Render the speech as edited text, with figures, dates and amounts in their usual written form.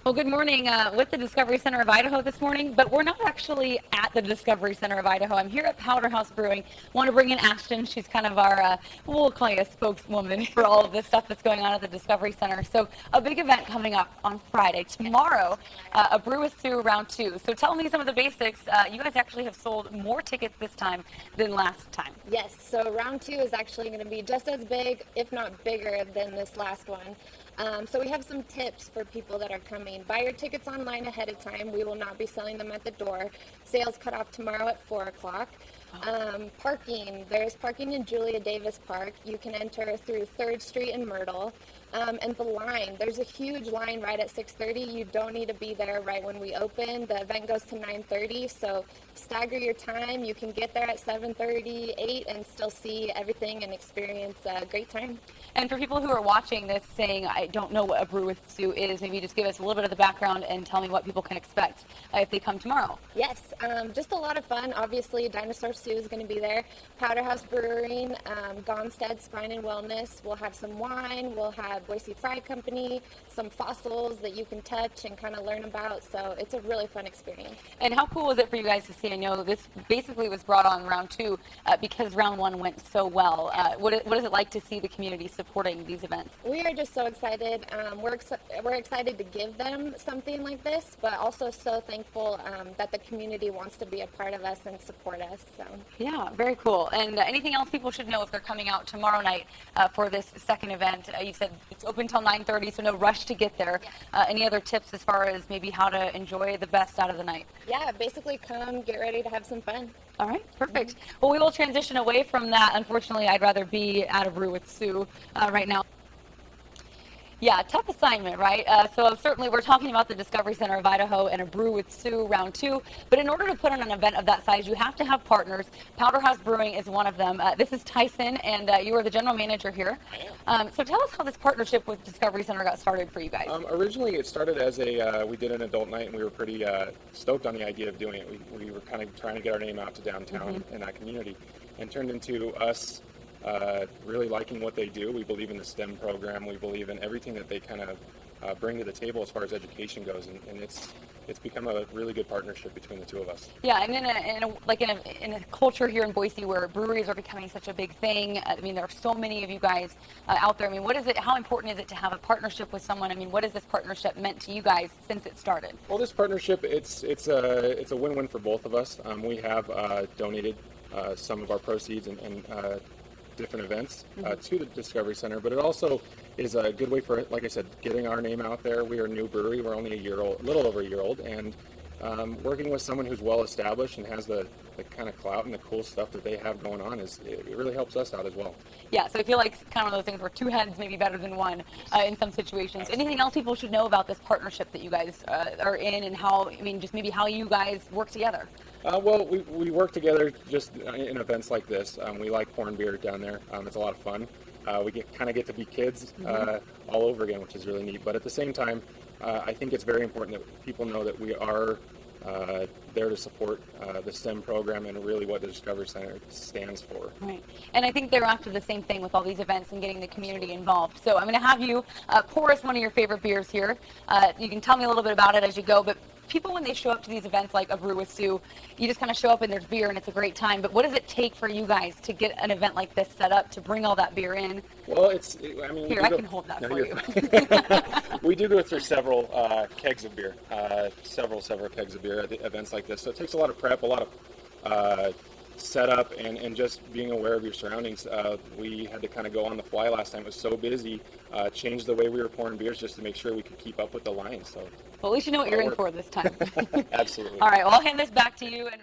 Well, good morning with the Discovery Center of Idaho this morning, but we're not actually at the Discovery Center of Idaho. I'm here at Powderhaus Brewing. Want to bring in Ashton. She's kind of our, we'll call you a spokeswoman for all of this stuff that's going on at the Discovery Center. So a big event coming up on Friday. Tomorrow, a Brew with Sue round 2. So tell me some of the basics. You guys actually have sold more tickets this time than last time. Yes, so round 2 is actually going to be just as big, if not bigger, than this last one. So we have some tips for people that are coming. Buy your tickets online ahead of time. We will not be selling them at the door. Sales cut off tomorrow at 4 o'clock. Parking. There's parking in Julia Davis Park. You can enter through 3rd Street in Myrtle. And the line. There's a huge line right at 6:30. You don't need to be there right when we open. The event goes to 9:30, so stagger your time. You can get there at 7:30, 8, and still see everything and experience a great time. And for people who are watching this saying, I don't know what a Brew with Sue is, maybe just give us a little bit of the background and tell me what people can expect if they come tomorrow. Yes, just a lot of fun. Obviously, Dinosaur Sue is going to be there. Powderhaus Brewing, Gonstead Spine and Wellness. We'll have some wine. We'll have Boise Fry Company, some fossils that you can touch and kind of learn about. So it's a really fun experience. And how cool was it for you guys to see? I know this basically was brought on round 2 because round 1 went so well. What is it like to see the community supporting these events? We are just so excited. We're excited to give them something like this, but also so thankful that the community wants to be a part of us and support us. So yeah, very cool. And anything else people should know if they're coming out tomorrow night for this second event? You said it's open till 9:30, so no rush to get there. Any other tips as far as maybe how to enjoy the best out of the night? Yeah, basically come, get ready to have some fun. All right, perfect. Well, we will transition away from that. Unfortunately, I'd rather be at a Brew with Sue right now. Yeah, tough assignment, right? So certainly we're talking about the Discovery Center of Idaho and a Brew with Sue round 2. But in order to put on an event of that size, you have to have partners. Powderhaus Brewing is one of them. This is Tyson, and you are the general manager here. So tell us how this partnership with Discovery Center got started for you guys. Originally, it started as we did an adult night, and we were pretty stoked on the idea of doing it. We were kind of trying to get our name out to downtown and that community, and turned into us really liking what they do. We believe in the STEM program. We believe in everything that they kind of bring to the table as far as education goes, and it's become a really good partnership between the two of us. Yeah, and in a culture here in Boise where breweries are becoming such a big thing. I mean, there are so many of you guys out there. I mean, what is it? How important is it to have a partnership with someone? I mean, what has this partnership meant to you guys since it started? Well, this partnership it's a win-win for both of us. We have donated some of our proceeds and different events to the Discovery Center, but it also is a good way for, like I said, getting our name out there. We are a new brewery. We're only a year old, a little over a year old, and working with someone who's well established and has the kind of clout and the cool stuff that they have going on it really helps us out as well. Yeah, so I feel like it's kind of one of those things where two heads may be better than one in some situations. Anything else people should know about this partnership that you guys are in, and how, I mean, just maybe how you guys work together? Well, we work together just in events like this. We like pouring beer down there. It's a lot of fun. We kind of get to be kids all over again, which is really neat. But at the same time, I think it's very important that people know that we are there to support the STEM program and really what the Discovery Center stands for. Right. And I think they're after the same thing with all these events and getting the community involved. So I'm going to have you pour us one of your favorite beers here. You can tell me a little bit about it as you go, but people, when they show up to these events like a Brew with Sue, you just kind of show up and there's beer and it's a great time. But what does it take for you guys to get an event like this set up, to bring all that beer in? Well, I mean, here, I can hold that for you. We do go through several kegs of beer, several kegs of beer at events like this. So it takes a lot of prep, a lot of setup, and just being aware of your surroundings. We had to kind of go on the fly last time. It was so busy, change the way we were pouring beers just to make sure we could keep up with the line. So. Well, at least you know what you're in for this time. Absolutely. All right, well, I'll hand this back to you. And